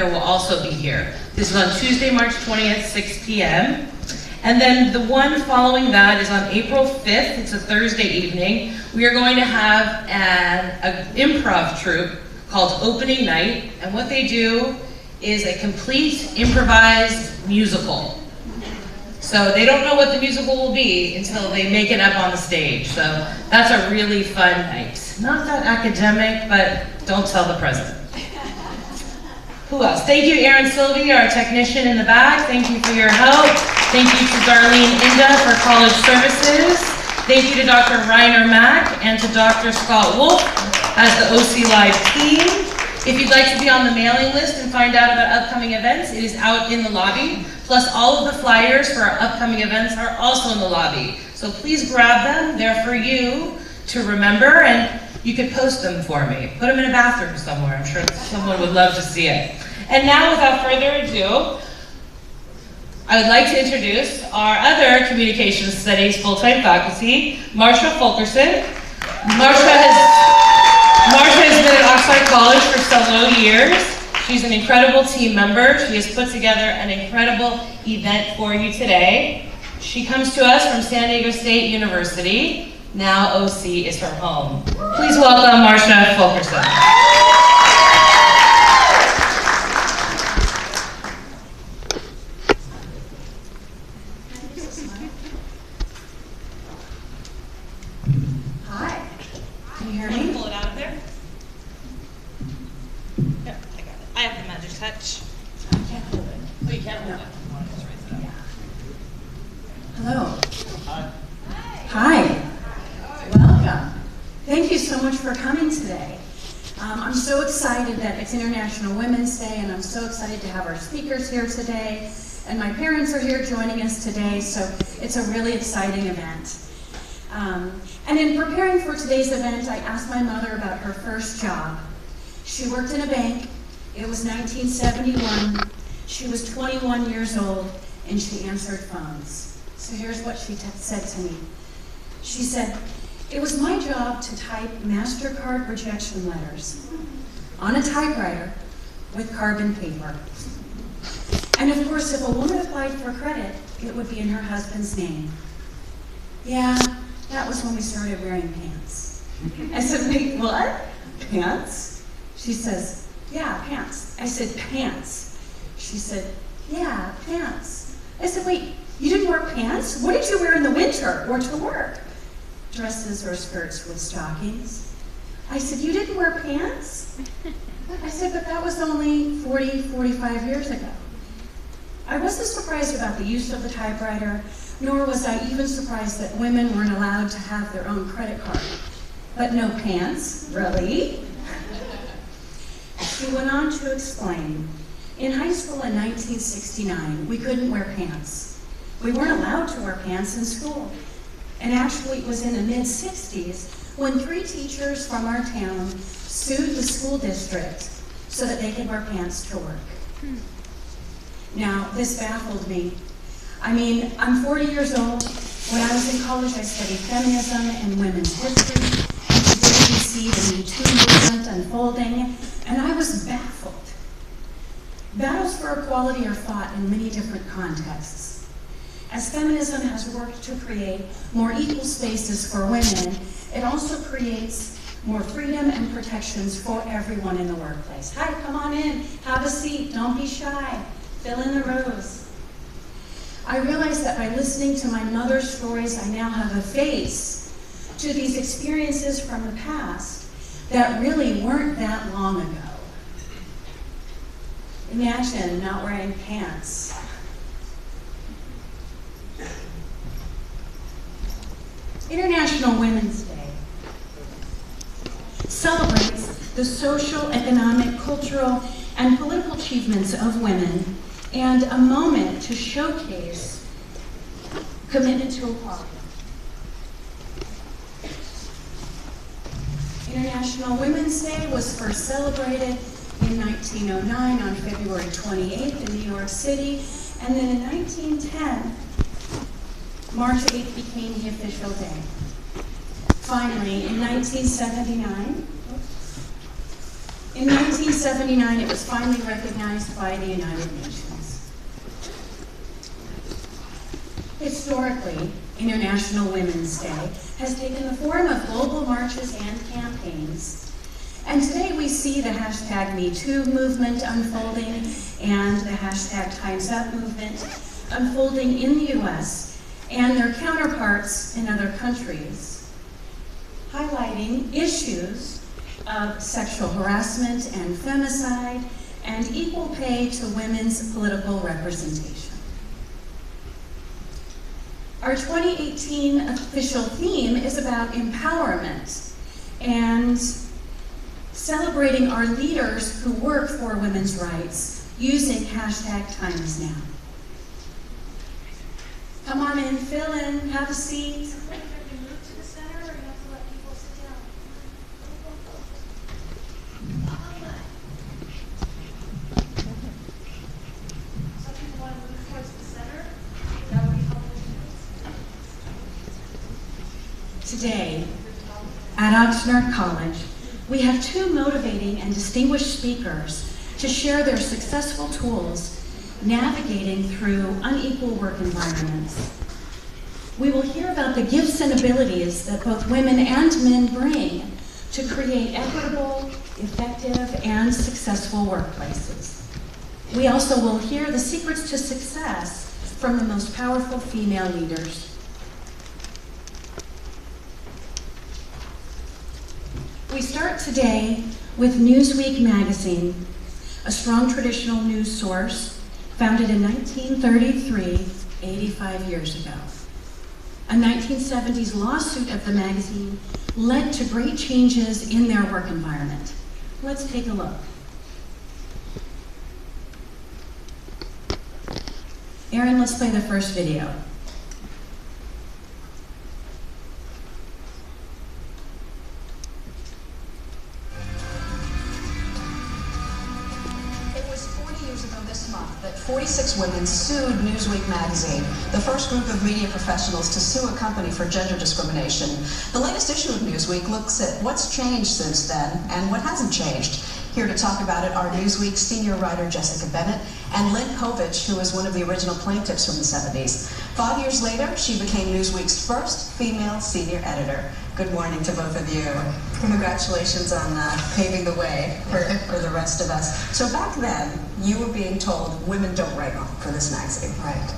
speaker will also be here. This is on Tuesday, March 20th, 6 p.m. And then the one following that is on April 5th. It's a Thursday evening. We are going to have an improv troupe called Opening Night. And what they do is a complete improvised musical. So they don't know what the musical will be until they make it up on the stage. So that's a really fun night. Not that academic, but don't tell the president. Who else? Thank you, Aaron Sylvie, our technician in the back. Thank you for your help. Thank you to Darlene Inda for college services. Thank you to Dr. Reiner Mack and to Dr. Scott Wolf as the OCLive team. If you'd like to be on the mailing list and find out about upcoming events, it is out in the lobby. Plus, all of the flyers for our upcoming events are also in the lobby. So please grab them. They're for you to remember, and you could post them for me. Put them in a bathroom somewhere. I'm sure someone would love to see it. And now, without further ado, I would like to introduce our other Communications Studies full-time faculty, Marsha Fulkerson. Marsha has been at Oxnard College for several years. She's an incredible team member. She has put together an incredible event for you today. She comes to us from San Diego State University. Now OC is her home. Please welcome Marsha Fulkerson. Hi. Can you hear me? Pull it out of there. Yep, I got it. I have the magic touch. I can't hold it. Oh, you can't hold it. Just raise it up. Hello. Hi. Welcome. Thank you so much for coming today. I'm so excited that it's International Women's Day, and I'm so excited to have our speakers here today. And my parents are here joining us today, so it's a really exciting event. And in preparing for today's event, I asked my mother about her first job. She worked in a bank. It was 1971. She was 21 years old, and she answered phones. So here's what she said to me. She said, "It was my job to type MasterCard rejection letters on a typewriter with carbon paper. And of course, if a woman applied for credit, it would be in her husband's name." Yeah, that was when we started wearing pants. I said, "Wait, what? Pants?" She says, "Yeah, pants." I said, "Pants?" She said, "Yeah, pants." I said, "Wait, you didn't wear pants? What did you wear in the winter or to work?" "Dresses or skirts with stockings." I said, "You didn't wear pants?" I said, "But that was only 40, 45 years ago." I wasn't surprised about the use of the typewriter, nor was I even surprised that women weren't allowed to have their own credit card. But no pants, really? She went on to explain, in high school in 1969, we couldn't wear pants. We weren't allowed to wear pants in school. And actually, it was in the mid-60s when 3 teachers from our town sued the school district so that they could wear pants to work. Now, this baffled me. I mean, I'm 40 years old. When I was in college, I studied feminism and women's history. And today we see the Me Too movement unfolding, and I was baffled. Battles for equality are fought in many different contexts. As feminism has worked to create more equal spaces for women, it also creates more freedom and protections for everyone in the workplace. Hi, come on in, have a seat, don't be shy, fill in the rows. I realized that by listening to my mother's stories, I now have a face to these experiences from the past that really weren't that long ago. Imagine not wearing pants. International Women's Day celebrates the social, economic, cultural, and political achievements of women and a moment to showcase commitment to equality. International Women's Day was first celebrated in 1909 on February 28th in New York City, and then in 1910, March 8th became the official day. Finally, in 1979, In 1979, it was finally recognized by the United Nations. Historically, International Women's Day has taken the form of global marches and campaigns. And today we see the hashtag #MeToo movement unfolding and the hashtag Time's Up movement unfolding in the US and their counterparts in other countries, highlighting issues of sexual harassment and femicide and equal pay to women's political representation. Our 2018 official theme is about empowerment and celebrating our leaders who work for women's rights using hashtag #TimesNow. Come on in, fill in, have a seat. Today, at Oxnard College, we have two motivating and distinguished speakers to share their successful tools navigating through unequal work environments. We will hear about the gifts and abilities that both women and men bring to create equitable, effective, and successful workplaces. We also will hear the secrets to success from the most powerful female leaders. We start today with Newsweek magazine, a strong traditional news source founded in 1933, 85 years ago. A 1970s lawsuit of the magazine led to great changes in their work environment. Let's take a look. Aaron, let's play the first video. It was 40 years ago this month that 46 women sued Newsweek magazine, the first group of media professionals to sue a company for gender discrimination. The latest issue of Newsweek looks at what's changed since then and what hasn't changed. Here to talk about it are Newsweek senior writer Jessica Bennett and Lynn Povich, who was one of the original plaintiffs from the 70s. 5 years later, she became Newsweek's first female senior editor. Good morning to both of you. Congratulations on paving the way for the rest of us. So back then, you were being told women don't write for this magazine. Right.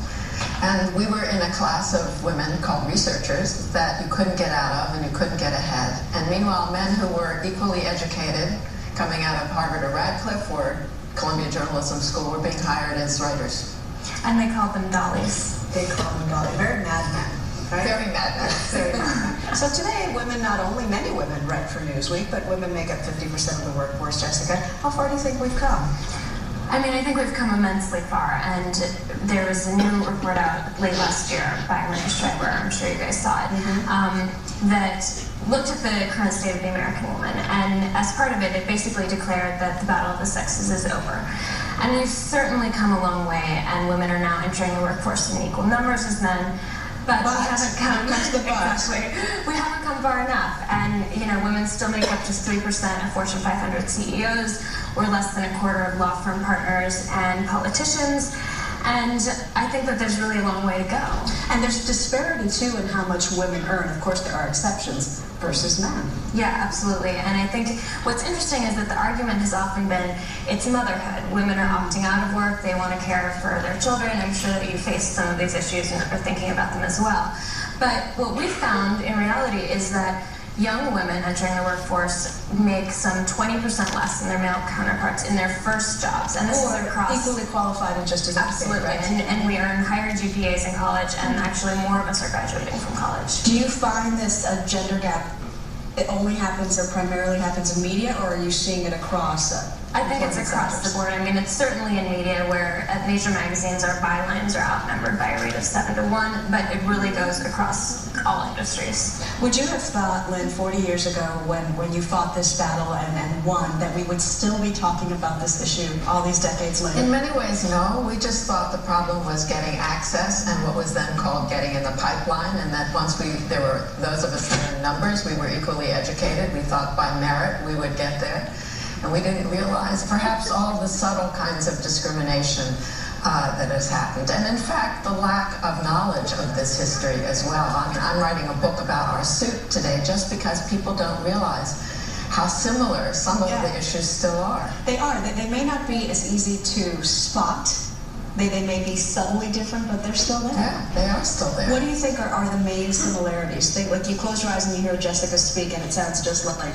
And we were in a class of women called researchers that you couldn't get out of and you couldn't get ahead. And meanwhile, men who were equally educated, coming out of Harvard or Radcliffe or Columbia Journalism School, were being hired as writers. And they called them dollies. They call them dolly. Very madmen, right? Very madmen. Very madmen. So today, women, not only many women write for Newsweek, but women make up 50% of the workforce. Jessica, how far do you think we've come? I mean, I think we've come immensely far, and there was a new report out late last year by Linda Schreiber, I'm sure you guys saw it, that looked at the current state of the American woman, and as part of it, it basically declared that the battle of the sexes is over. And we've certainly come a long way, and women are now entering the workforce in equal numbers as men, but we haven't come exactly. We haven't come far enough, and women still make up just 3% of Fortune 500 CEOs. We're less than a quarter of law firm partners and politicians, and I think that there's really a long way to go. And there's disparity too in how much women earn. Of course, there are exceptions versus men. Yeah, absolutely. And I think what's interesting is that the argument has often been it's motherhood. Women are opting out of work, they want to care for their children. I'm sure that you face some of these issues and are thinking about them as well. But what we found in reality is that young women entering the workforce make some 20% less than their male counterparts in their first jobs. And this is across... equally qualified and just as absolutely, right? and we earn higher GPAs in college, and actually more of us are graduating from college. Do you find this a gender gap, it only happens or primarily happens in media, or are you seeing it across I think it's across the board. I mean, it's certainly in media where at major magazines our bylines are outnumbered by a rate of 7-1, but it really goes across all industries. Would you have thought, Lynn, 40 years ago when you fought this battle and won, that we would still be talking about this issue all these decades later? In many ways, no. We just thought the problem was getting access and what was then called getting in the pipeline, and that once there were those of us that were in numbers, we were equally educated. We thought by merit we would get there. and we didn't realize perhaps all the subtle kinds of discrimination that has happened. And in fact, the lack of knowledge of this history as well. I mean, I'm writing a book about our suit today just because people don't realize how similar some of the issues still are. They are. They may not be as easy to spot. They may be subtly different, but they're still there. Yeah, they are still there. What do you think are the main similarities? Like you close your eyes and you hear Jessica speak, and it sounds just like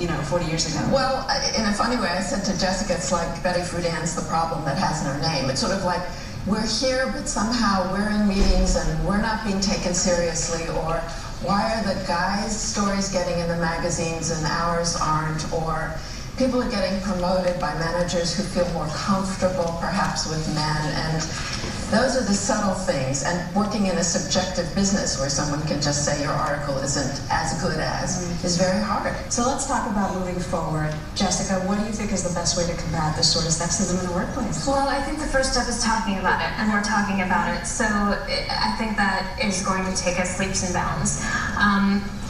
you know, 40 years ago. Well, in a funny way, I said to Jessica, it's like Betty Friedan's The Problem That Has No Name. It's sort of like we're here, but somehow we're in meetings and we're not being taken seriously, or why are the guys' stories getting in the magazines and ours aren't, or people are getting promoted by managers who feel more comfortable perhaps with men, and those are the subtle things. And working in a subjective business where someone can just say your article isn't as good as is very hard. So let's talk about moving forward. Jessica, what do you think is the best way to combat this sort of sexism in the workplace? Well, I think the first step is talking about it, and we're talking about it. So I think that is going to take us leaps and bounds.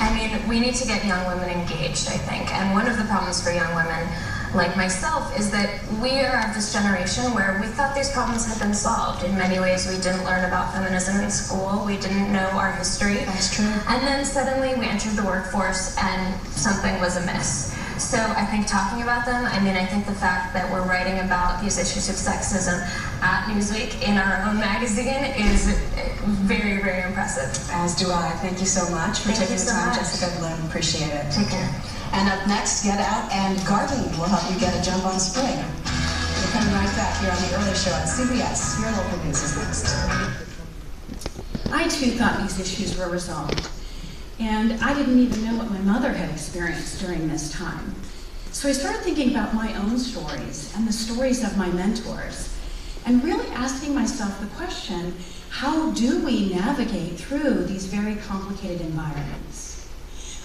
I mean, we need to get young women engaged, I think. And one of the problems for young women, like myself, is that we are of this generation where we thought these problems had been solved. In many ways, we didn't learn about feminism in school. We didn't know our history. That's true. And then suddenly we entered the workforce and something was amiss. So I think talking about them, I mean, I think the fact that we're writing about these issues of sexism at Newsweek in our own magazine is very, very impressive. As do I. Thank you so much for taking the time, Jessica Bloom. Appreciate it. Take care. And up next, Get Out and Garden will help you get a jump on spring. We're coming right back here on The Early Show on CBS. Your local news is next. I too thought these issues were resolved. And I didn't even know what my mother had experienced during this time. So I started thinking about my own stories and the stories of my mentors, and really asking myself the question, how do we navigate through these very complicated environments?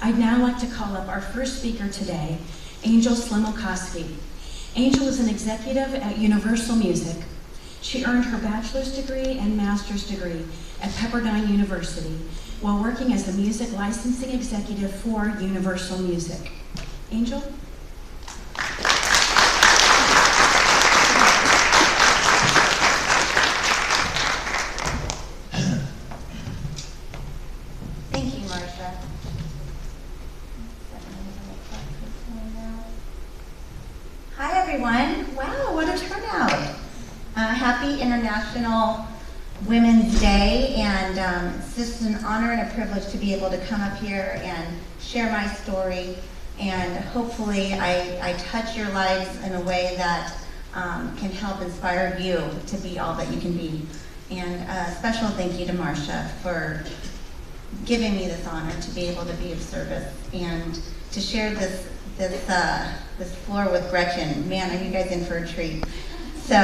I'd now like to call up our first speaker today, Angel Slimokoski. Angel is an executive at Universal Music. She earned her bachelor's degree and master's degree at Pepperdine University while working as the music licensing executive for Universal Music. Angel? Thank you, Marcia. Hi, everyone. Wow, what a turnout. Happy International Women's Day, and it's just an honor and a privilege to be able to come up here and share my story, and hopefully I touch your lives in a way that can help inspire you to be all that you can be. And a special thank you to Marcia for giving me this honor to be able to be of service and to share this floor with Gretchen. Man, are you guys in for a treat. So,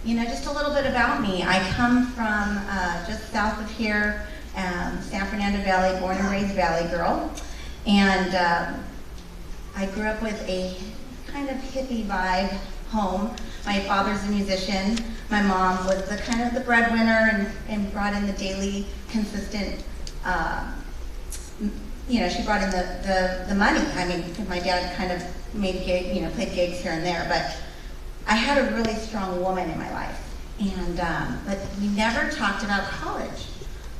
you know, just a little bit about me. I come from just south of here, San Fernando Valley, born and raised Valley girl. And I grew up with a kind of hippie vibe home. My father's a musician. My mom was the kind of the breadwinner and brought in the daily consistent, you know, she brought in the money. I mean, my dad kind of made played gigs here and there, but I had a really strong woman in my life, and but we never talked about college.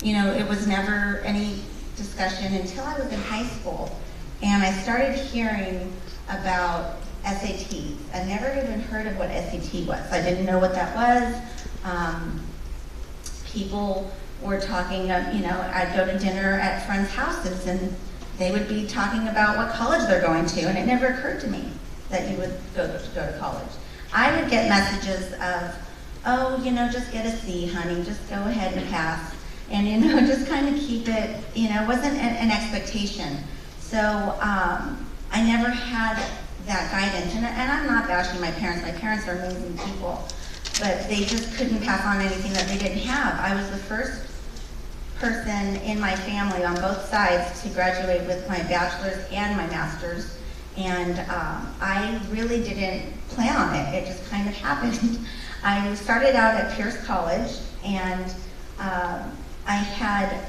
You know, it was never any discussion until I was in high school, and I started hearing about SATs. I never even heard of what SAT was. I didn't know what that was. People were talking, you know, I'd go to dinner at friends' houses, and they would be talking about what college they're going to, and it never occurred to me that you would go to college. I would get messages of, oh, you know, just get a C, honey, just go ahead and pass. And, you know, just kind of keep it, you know, it wasn't an expectation. So I never had that guidance. And I'm not bashing my parents. My parents are amazing people. But they just couldn't pass on anything that they didn't have. I was the first person in my family on both sides to graduate with my bachelor's and my master's. And I really didn't plan on it. It just kind of happened. I started out at Pierce College, and I had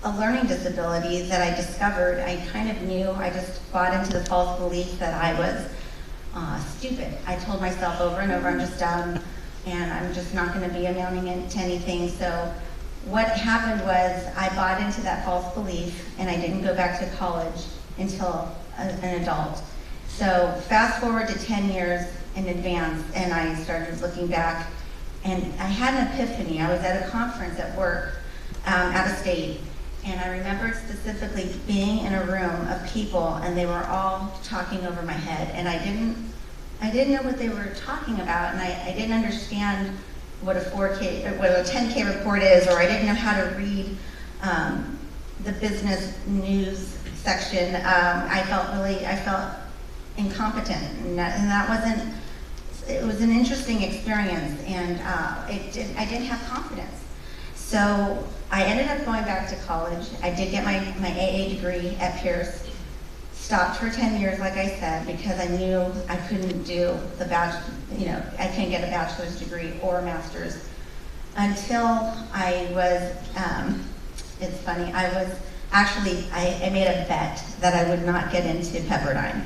a learning disability that I discovered. I kind of knew, I just bought into the false belief that I was stupid. I told myself over and over, I'm just dumb, and I'm just not going to be amounting to anything. So what happened was I bought into that false belief, and I didn't go back to college until an adult. So fast forward to 10 years in advance, and I started looking back, and I had an epiphany. I was at a conference at work, out of state, and I remembered specifically being in a room of people, and they were all talking over my head, and I didn't know what they were talking about, and I didn't understand what a 4K, what a 10K report is, or I didn't know how to read the business news section. I felt incompetent, and that wasn't. It was an interesting experience, and I didn't have confidence. So I ended up going back to college. I did get my AA degree at Pierce. Stopped for 10 years, like I said, because I knew I couldn't do the I couldn't get a bachelor's degree or a master's until I was, it's funny, I made a bet that I would not get into Pepperdine.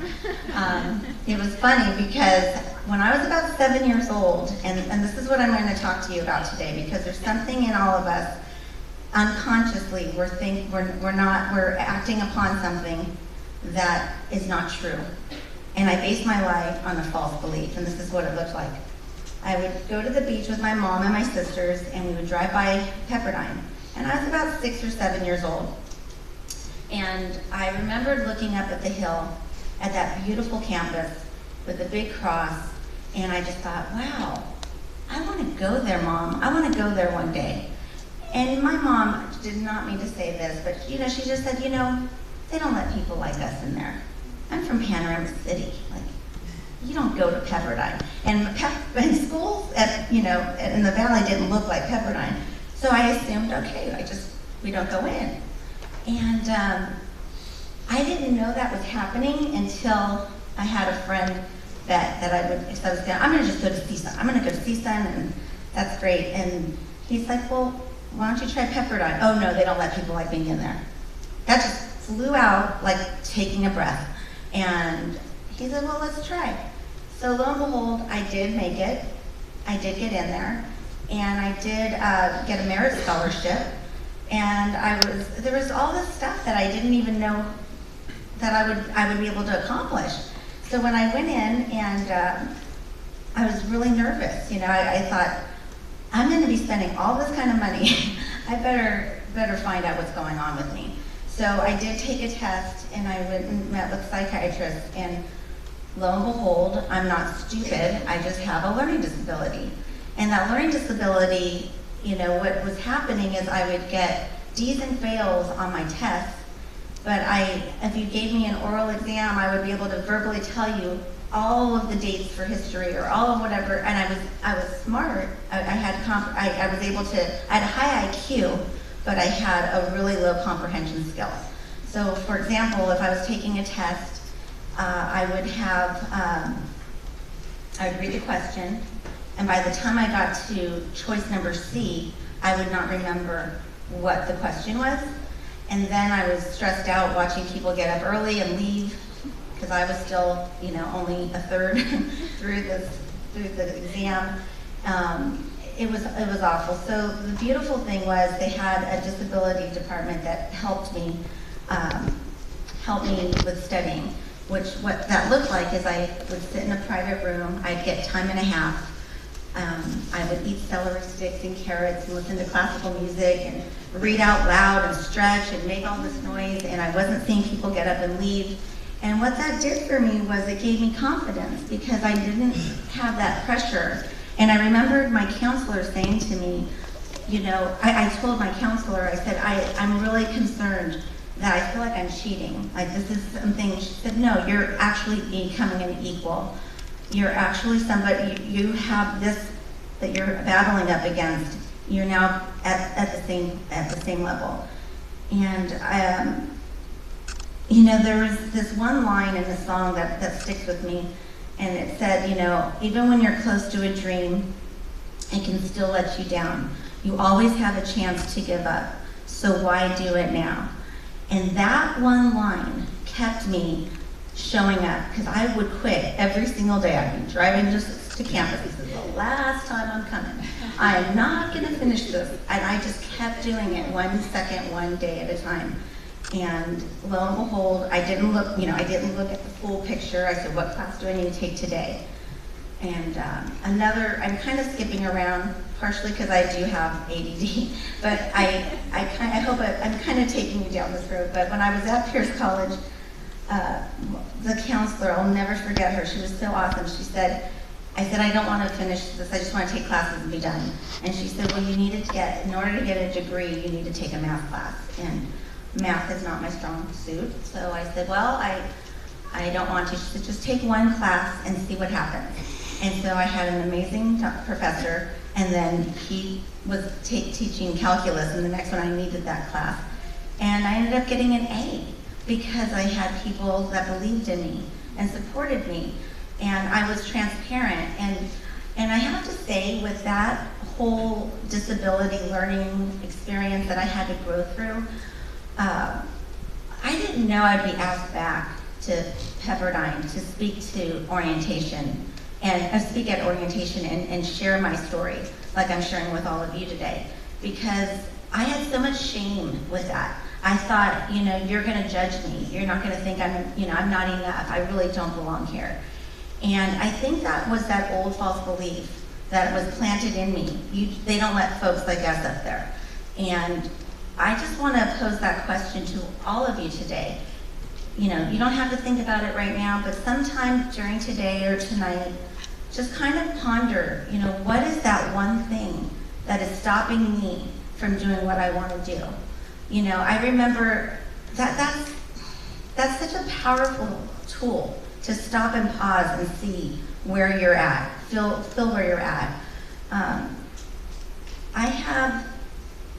It was funny because when I was about 7 years old, and this is what I'm going to talk to you about today, because there's something in all of us, unconsciously, we're acting upon something that is not true. And I based my life on a false belief, and this is what it looked like. I would go to the beach with my mom and my sisters, and we would drive by Pepperdine. And I was about 6 or 7 years old. And I remembered looking up at the hill at that beautiful campus with the big cross, and I just thought, wow, I want to go there, Mom. I want to go there one day. And my mom did not mean to say this, but she just said, they don't let people like us in there. I'm from Panorama City. Like, you don't go to Pepperdine. And schools in the valley didn't look like Pepperdine. So I assumed, okay, we don't go in. And I didn't know that was happening until I had a friend I'm going to just go to CSUN. I'm going to go to CSUN, and that's great. And he's like, well, why don't you try Pepperdine? Oh, no, they don't let people like me in there. That just flew out like taking a breath. And he said, well, let's try. So lo and behold, I did make it. I did get in there. And I did get a merit scholarship. And there was all this stuff that I didn't even know that I would be able to accomplish. So when I went in, and I was really nervous. I thought, I'm going to be spending all this kind of money. I better find out what's going on with me. So I did take a test, and I went and met with psychiatrists, and lo and behold, I'm not stupid. I just have a learning disability. And that learning disability, what was happening is I would get D's and fails on my tests, but if you gave me an oral exam, I would be able to verbally tell you all of the dates for history or all of whatever, and I was smart. I had a high IQ, but I had a really low comprehension skill. So for example, if I was taking a test, I would read the question, and by the time I got to choice number C, I would not remember what the question was. And then I was stressed out watching people get up early and leave, because I was still, only a third through the exam. It was awful. So the beautiful thing was they had a disability department that helped me with studying. What that looked like is I would sit in a private room. I'd get time and a half. I would eat celery sticks and carrots and listen to classical music and read out loud and stretch and make all this noise, and I wasn't seeing people get up and leave. And what that did for me was it gave me confidence, because I didn't have that pressure. And I remembered my counselor saying to me, I told my counselor, I said, I'm really concerned that I feel like I'm cheating. Like, this is something. She said, no, you're actually becoming an equal. You're actually somebody, you have this that you're battling up against. You're now at the same level. And there was this one line in the song that sticks with me, and it said, even when you're close to a dream, it can still let you down. You always have a chance to give up. so why do it now? And that one line kept me showing up, because I would quit every single day. I'd be driving just to campus. This is the last time I'm coming. I am not going to finish this. And I just kept doing it 1 second, 1 day at a time. And lo and behold, I didn't look at the full picture. I said, what class do I need to take today? And I'm kind of skipping around, partially because I do have ADD, but I'm kind of taking you down this road. But when I was at Pierce College, the counselor, I'll never forget her, she was so awesome. She said, I said, I don't want to finish this, I just want to take classes and be done. And she said, well, in order to get a degree, you need to take a math class. And math is not my strong suit. So I said, well, I don't want to. She said, just take one class and see what happens. And so I had an amazing professor, and then he was teaching calculus, and the next one I needed that class. And I ended up getting an A because I had people that believed in me and supported me, and I was transparent. And I have to say, with that whole disability learning experience that I had to grow through, I didn't know I'd be asked back to Pepperdine to speak to orientation. And speak at orientation and share my story like I'm sharing with all of you today, because I had so much shame with that. I thought, you're going to judge me. You're not going to think I'm not enough. I really don't belong here. And I think that was that old false belief that was planted in me. They don't let folks like us up there. And I just want to pose that question to all of you today. You don't have to think about it right now, but sometime during today or tonight, just kind of ponder, what is that one thing that is stopping me from doing what I want to do? I remember that's such a powerful tool to stop and pause and see where you're at, feel where you're at. I have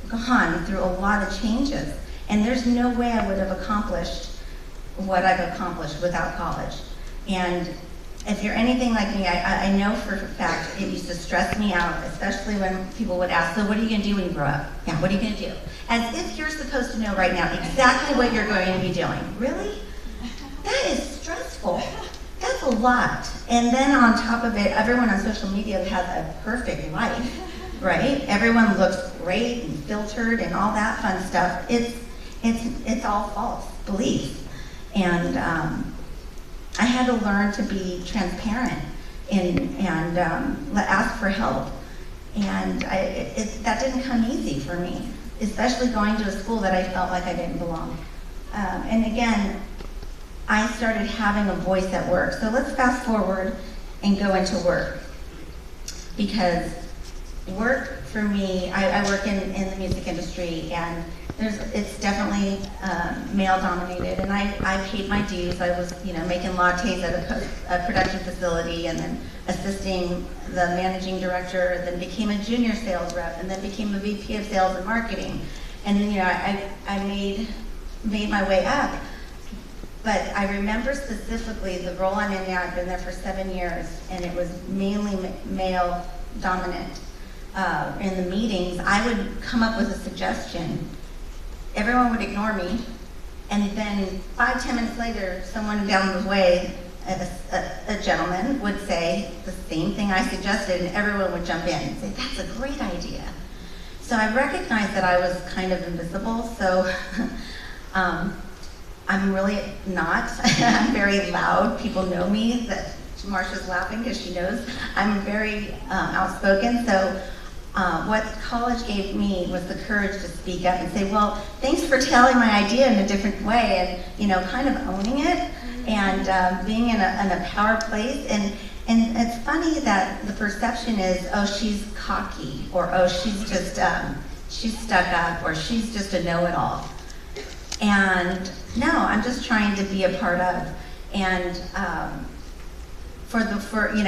gone through a lot of changes, and there's no way I would have accomplished what I've accomplished without college. And if you're anything like me, I know for a fact it used to stress me out, especially when people would ask, so what are you going to do when you grow up? Yeah, what are you going to do? As if you're supposed to know right now exactly what you're going to be doing. Really? That is stressful. That's a lot. And then on top of it, everyone on social media has a perfect life, right? Everyone looks great and filtered and all that fun stuff. It's all false beliefs. And I had to learn to be transparent and ask for help. And that didn't come easy for me, especially going to a school that I felt like I didn't belong. And again, I started having a voice at work. So let's fast forward and go into work. Because work for me, I work in the music industry, and it's definitely male dominated, and I paid my dues. I was making lattes at a production facility, and then assisting the managing director, then became a junior sales rep, and then became a VP of sales and marketing. And then I made my way up. But I remember specifically the role I'm in now. I've been there for 7 years, and it was mainly male dominant. In the meetings, I would come up with a suggestion. Everyone would ignore me, and then 5-10 minutes later, someone down the way, a gentleman, would say the same thing I suggested, and everyone would jump in and say, that's a great idea. So I recognized that I was kind of invisible, so I'm really not. I'm very loud. People know me. That Marsha's laughing because she knows I'm very outspoken. So what college gave me was the courage to speak up and say, well, thanks for telling my idea in a different way, and kind of owning it, and being in a power place. And it's funny that the perception is, oh, she's cocky, or oh, she's just she's stuck up, or she's just a know-it-all. And no, I'm just trying to be a part of. And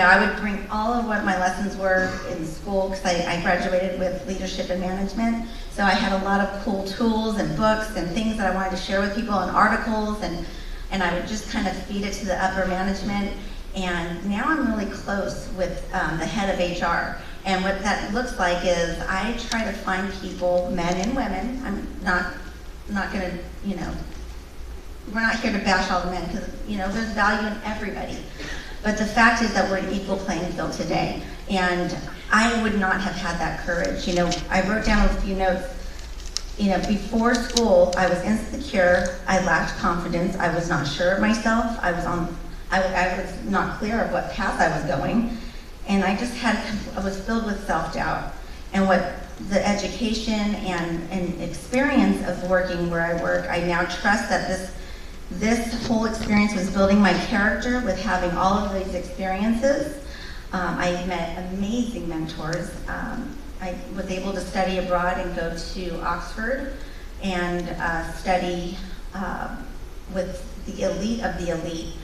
I would bring all of what my lessons were in school, because I graduated with leadership and management. So I had a lot of cool tools and books and things that I wanted to share with people, and articles, and I would just kind of feed it to the upper management. And now I'm really close with the head of HR. And what that looks like is I try to find people, men and women. I'm not gonna, we're not here to bash all the men because, there's value in everybody. But the fact is that we're an equal playing field today. And I would not have had that courage. I wrote down a few notes. Before school, I was insecure. I lacked confidence. I was not sure of myself. I was not clear of what path I was going. And I was filled with self-doubt. And what the education and experience of working where I work, I now trust that this whole experience was building my character with having all of these experiences. I met amazing mentors. I was able to study abroad and go to Oxford and study with the elite of the elite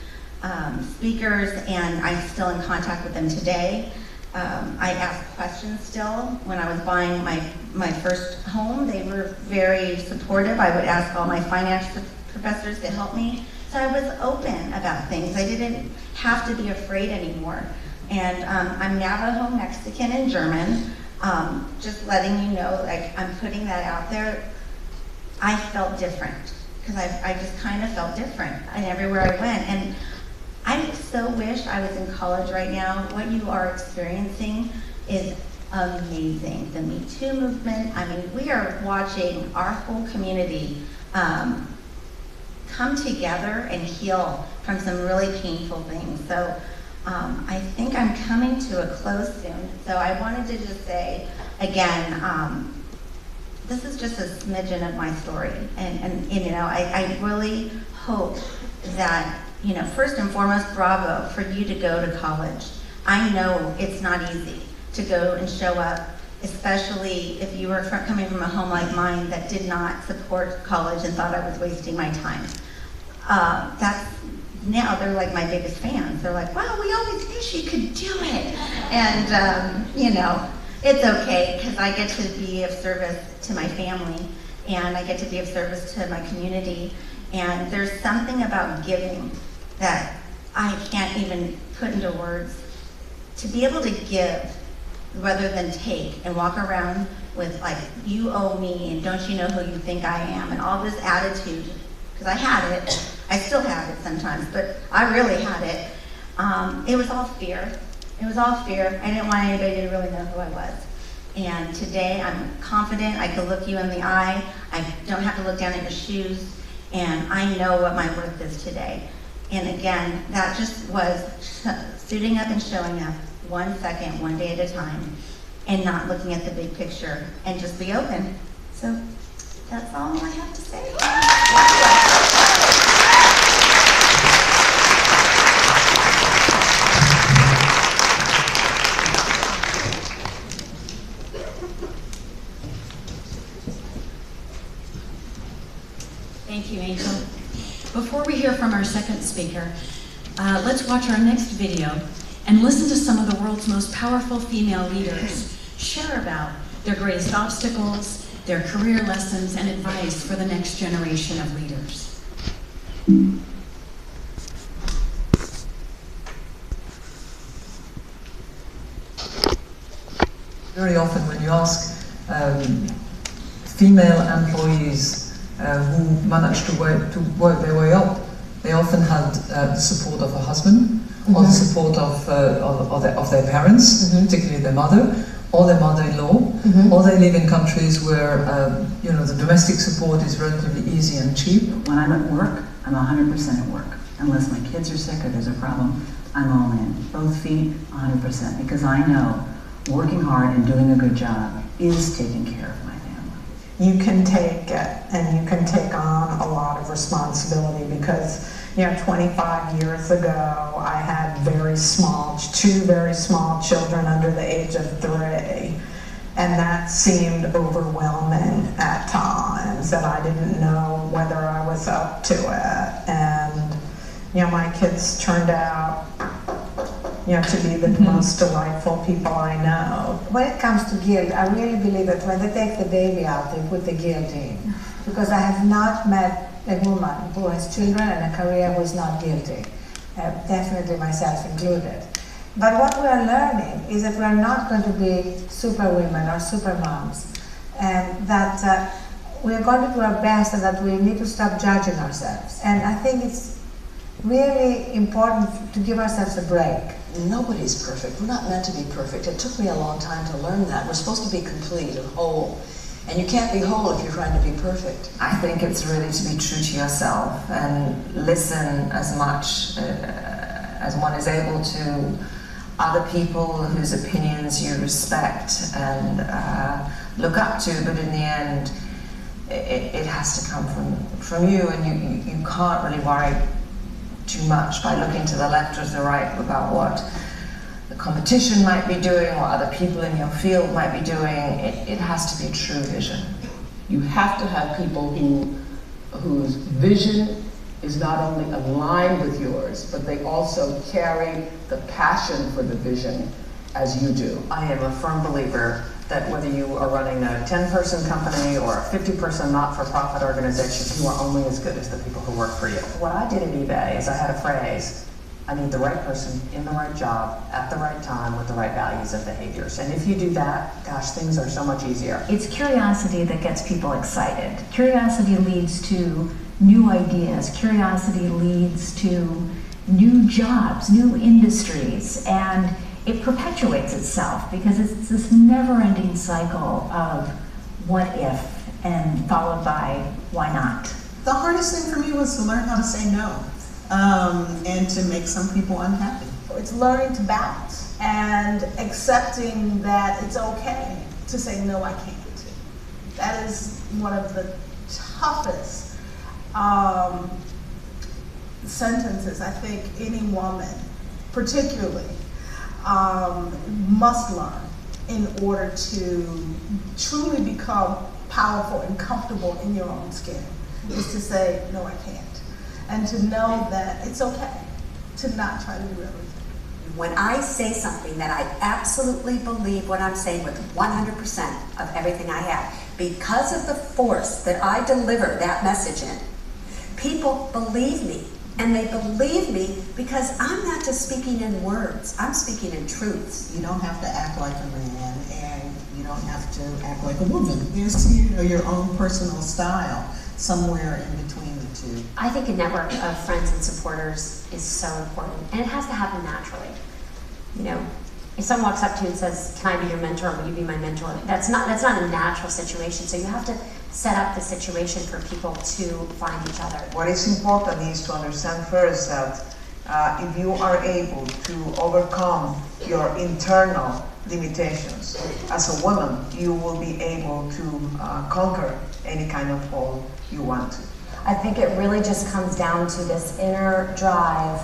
speakers, and I'm still in contact with them today. I ask questions still. When I was buying my first home, they were very supportive. I would ask all my finance professors to help me. So I was open about things. I didn't have to be afraid anymore. And I'm Navajo, Mexican, and German. Just letting you know, I'm putting that out there. I felt different because I just kind of felt different and everywhere I went. And I so wish I was in college right now. What you are experiencing is amazing. The Me Too movement, we are watching our whole community come together and heal from some really painful things. So I think I'm coming to a close soon. So I wanted to just say, again, this is just a smidgen of my story. And I really hope that, first and foremost, bravo for you to go to college. I know it's not easy to go and show up, especially if you were coming from a home like mine that did not support college and thought I was wasting my time. Now they're like my biggest fans. They're like, wow, we always knew she could do it. And, it's okay because I get to be of service to my family and I get to be of service to my community. And there's something about giving that I can't even put into words. To be able to give rather than take and walk around with you owe me and don't you know who you think I am and all this attitude, because I had it. I still have it sometimes, but I really had it. It was all fear. It was all fear. I didn't want anybody to really know who I was. And today I'm confident. I can look you in the eye. I don't have to look down at your shoes. And I know what my worth is today. And again, that just was suiting up and showing up 1 second, 1 day at a time, and not looking at the big picture and just be open. So that's all I have to say. Thank you, Angel. Before we hear from our second speaker, let's watch our next video and listen to some of the world's most powerful female leaders share about their greatest obstacles, their career lessons, and advice for the next generation of leaders. Very often when you ask female employees who managed to work their way up, they often had the support of a husband, or the support of their parents, particularly their mother, or their mother-in-law, or they live in countries where the domestic support is relatively easy and cheap. When I'm at work, I'm 100% at work. Unless my kids are sick or there's a problem, I'm all in. Both feet, 100%, because I know working hard and doing a good job is taking care of my family. You can take it, and you can take on a lot of responsibility because, 25 years ago, I had two very small children under the age of 3, and that seemed overwhelming at times, and I didn't know whether I was up to it. And, my kids turned out to be the most delightful people I know. When it comes to guilt, I really believe that when they take the baby out, they put the guilt in. Because I have not met a woman who has children and a career who is not guilty. Definitely myself included. But what we are learning is that we are not going to be super women or super moms, and that we are going to do our best, and that we need to stop judging ourselves. And I think it's really important to give ourselves a break. Nobody's perfect. We're not meant to be perfect. It took me a long time to learn that. We're supposed to be complete and whole. And you can't be whole if you're trying to be perfect. I think it's really to be true to yourself and listen as much as one is able to other people whose opinions you respect and look up to, but in the end, it has to come from you, and you can't really worry too much by looking to the left or to the right about what the competition might be doing, what other people in your field might be doing. It has to be a true vision. You have to have people whose vision is not only aligned with yours, but they also carry the passion for the vision as you do. I am a firm believer that whether you are running a 10-person company or a 50-person not-for-profit organization, you are only as good as the people who work for you. What I did at eBay is I had a phrase: I need the right person in the right job at the right time with the right values and behaviors. And if you do that, gosh, things are so much easier. It's curiosity that gets people excited. Curiosity leads to new ideas. Curiosity leads to new jobs, new industries, and it perpetuates itself because it's this never-ending cycle of what if and followed by why not. The hardest thing for me was to learn how to say no and to make some people unhappy. It's learning to balance and accepting that it's okay to say no, I can't. That is one of the toughest sentences I think any woman, particularly, must learn in order to truly become powerful and comfortable in your own skin, is to say, no, I can't. And to know that it's okay to not try to do everything. When I say something that I absolutely believe what I'm saying with 100% of everything I have, because of the force that I deliver that message in, people believe me. And they believe me because I'm not just speaking in words, I'm speaking in truths. You don't have to act like a man, and you don't have to act like a woman. There's, your own personal style somewhere in between the two. I think a network of friends and supporters is so important, and it has to happen naturally. If someone walks up to you and says, "Can I be your mentor? Will you be my mentor?" That's not a natural situation. So you have to set up the situation for people to find each other. What is important is to understand first that if you are able to overcome your internal limitations as a woman, you will be able to conquer any kind of goal you want to. I think it really just comes down to this inner drive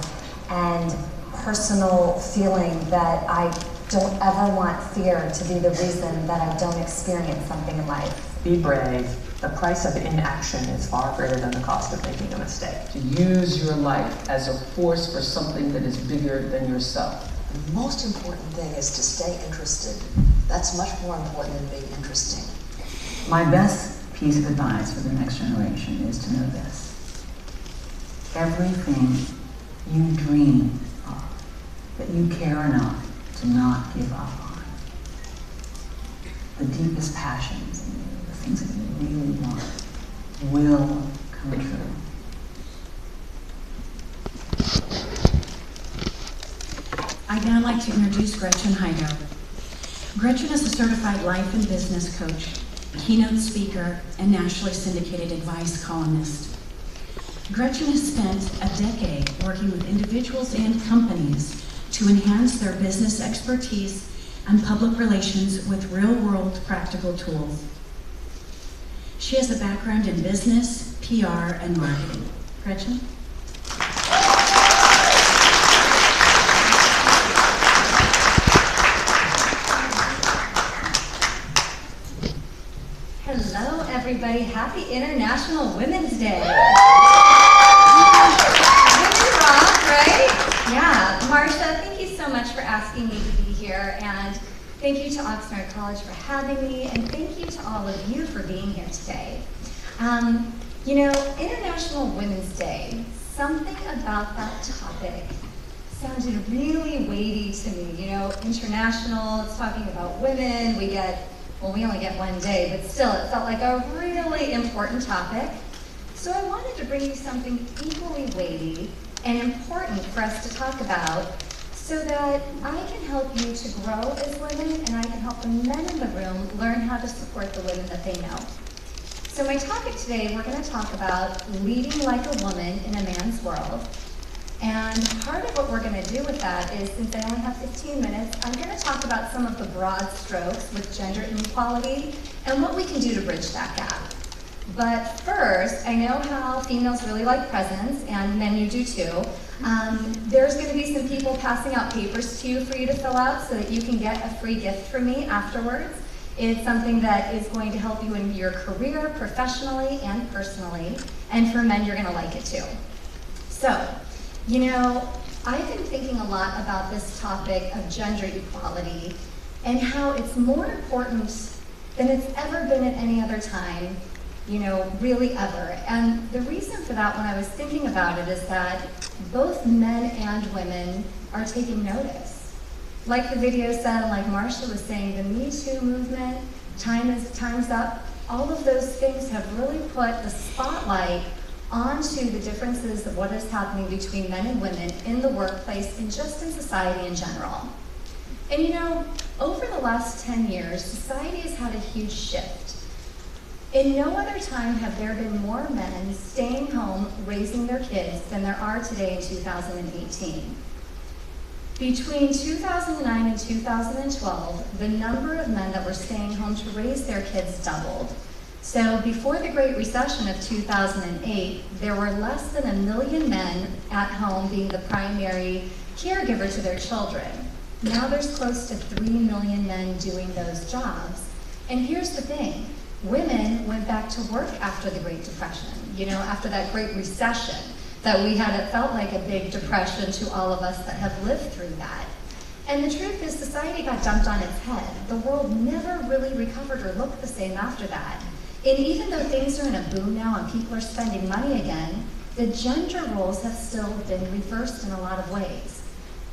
and personal feeling that I don't ever want fear to be the reason that I don't experience something in life. Be brave. The price of inaction is far greater than the cost of making a mistake. To use your life as a force for something that is bigger than yourself. The most important thing is to stay interested. That's much more important than being interesting. My best piece of advice for the next generation is to know this. Everything you dream of, that you care enough to not give up on, the deepest passions in you, the things that you really want, will come true. I'd now like to introduce Gretchen Heido. Gretchen is a certified life and business coach, keynote speaker, and nationally syndicated advice columnist. Gretchen has spent a decade working with individuals and companies to enhance their business expertise and public relations with real-world practical tools. She has a background in business, PR, and marketing. Gretchen? Hello, everybody. Happy International Women's Day. Women rock, right? Yeah. Marsha, thank you so much for asking me to be here, and thank you to Oxnard College for having me, and thank you to all of you for being here today. International Women's Day, something about that topic sounded really weighty to me. You know, international, it's talking about women. We only get one day, but still, it felt like a really important topic. So I wanted to bring you something equally weighty and important for us to talk about so that I can help you to grow as women and I can help the men in the room learn how to support the women that they know. So my topic today, we're going to talk about leading like a woman in a man's world. And part of what we're going to do with that is, since I only have 15 minutes, I'm going to talk about some of the broad strokes with gender inequality and what we can do to bridge that gap. But first, I know how females really like presents, and men you do too. There's going to be some people passing out papers to you for you to fill out so that you can get a free gift from me afterwards. It's something that is going to help you in your career, professionally and personally. And for men, you're going to like it too. So, you know, I've been thinking a lot about this topic of gender equality and how it's more important than it's ever been at any other time, you know, really ever. And the reason for that when I was thinking about it is that both men and women are taking notice. Like the video said, and like Marsha was saying, the Me Too movement, Time's Up, all of those things have really put the spotlight onto the differences of what is happening between men and women in the workplace and just in society in general. And you know, over the last 10 years, society has had a huge shift. In no other time have there been more men staying home raising their kids than there are today in 2018. Between 2009 and 2012, the number of men that were staying home to raise their kids doubled. So before the Great Recession of 2008, there were less than 1 million men at home being the primary caregiver to their children. Now there's close to 3 million men doing those jobs. And here's the thing, women went back to work after the Great Depression, you know, after that Great Recession that we had. It felt like a big depression to all of us that have lived through that. And the truth is, society got dumped on its head. The world never really recovered or looked the same after that. And even though things are in a boom now and people are spending money again, the gender roles have still been reversed in a lot of ways.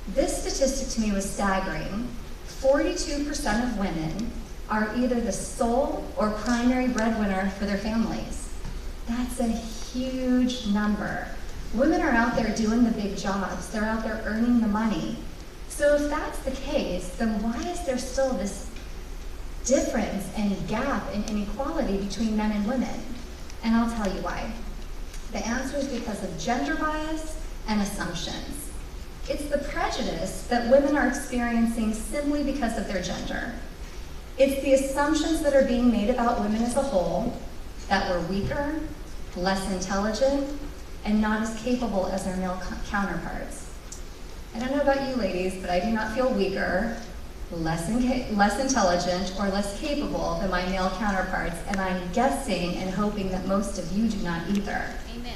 This statistic to me was staggering. 42% of women are either the sole or primary breadwinner for their families. That's a huge number. Women are out there doing the big jobs. They're out there earning the money. So if that's the case, then why is there still this difference and gap and inequality between men and women? And I'll tell you why. The answer is because of gender bias and assumptions. It's the prejudice that women are experiencing simply because of their gender. It's the assumptions that are being made about women as a whole, that we're weaker, less intelligent, and not as capable as their male counterparts. I don't know about you ladies, but I do not feel weaker, less intelligent, or less capable than my male counterparts, and I'm guessing and hoping that most of you do not either. Amen.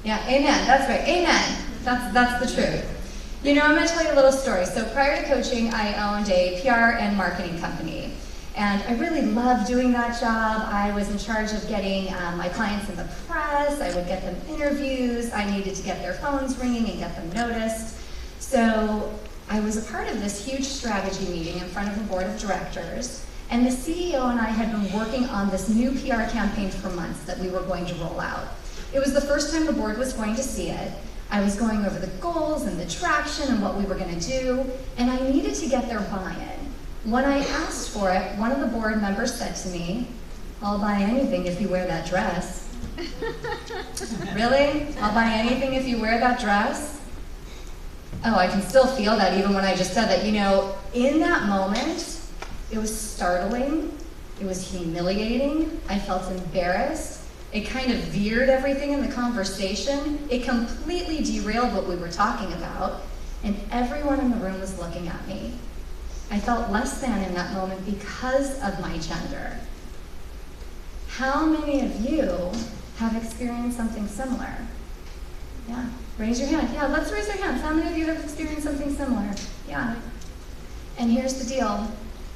Yeah, amen, that's right, amen. That's the truth. You know, I'm gonna tell you a little story. So prior to coaching, I owned a PR and marketing company. And I really loved doing that job. I was in charge of getting my clients in the press. I would get them interviews. I needed to get their phones ringing and get them noticed. So I was a part of this huge strategy meeting in front of a board of directors. And the CEO and I had been working on this new PR campaign for months that we were going to roll out. It was the first time the board was going to see it. I was going over the goals and the traction and what we were going to do. And I needed to get their buy-in. When I asked for it, one of the board members said to me, "I'll buy anything if you wear that dress." Really? I'll buy anything if you wear that dress? Oh, I can still feel that even when I just said that. You know, in that moment, it was startling. It was humiliating. I felt embarrassed. It kind of veered everything in the conversation. It completely derailed what we were talking about. And everyone in the room was looking at me. I felt less than in that moment because of my gender. How many of you have experienced something similar? Yeah, raise your hand. Yeah, let's raise our hands. How many of you have experienced something similar? Yeah. And here's the deal.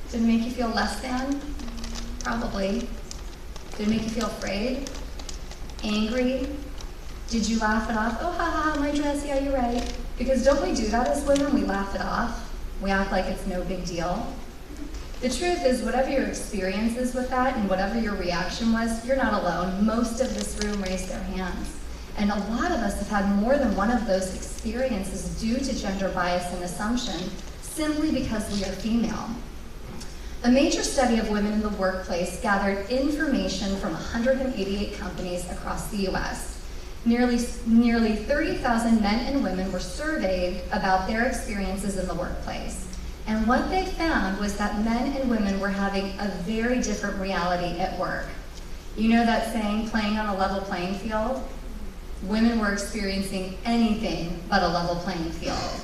Did it make you feel less than? Probably. Did it make you feel afraid? Angry? Did you laugh it off? Oh, ha ha, my dress, yeah, you're right. Because don't we do that as women? We laugh it off. We act like it's no big deal. The truth is, whatever your experience is with that and whatever your reaction was, you're not alone. Most of this room raised their hands. And a lot of us have had more than one of those experiences due to gender bias and assumption, simply because we are female. A major study of women in the workplace gathered information from 188 companies across the US. Nearly 30,000 men and women were surveyed about their experiences in the workplace. And what they found was that men and women were having a very different reality at work. You know that saying, playing on a level playing field? Women were experiencing anything but a level playing field.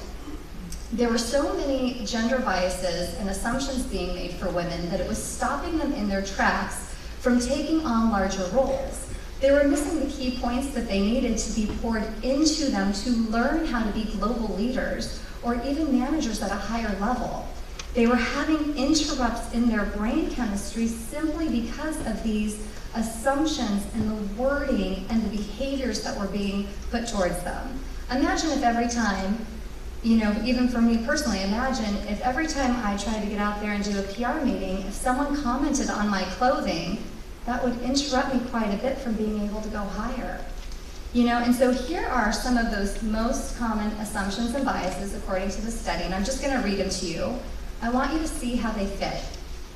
There were so many gender biases and assumptions being made for women that it was stopping them in their tracks from taking on larger roles. They were missing the key points that they needed to be poured into them to learn how to be global leaders or even managers at a higher level. They were having interrupts in their brain chemistry simply because of these assumptions and the wording and the behaviors that were being put towards them. Imagine if every time, you know, even for me personally, imagine if every time I tried to get out there and do a PR meeting, if someone commented on my clothing, that would interrupt me quite a bit from being able to go higher. You know, and so here are some of those most common assumptions and biases according to the study, and I'm just going to read them to you. I want you to see how they fit,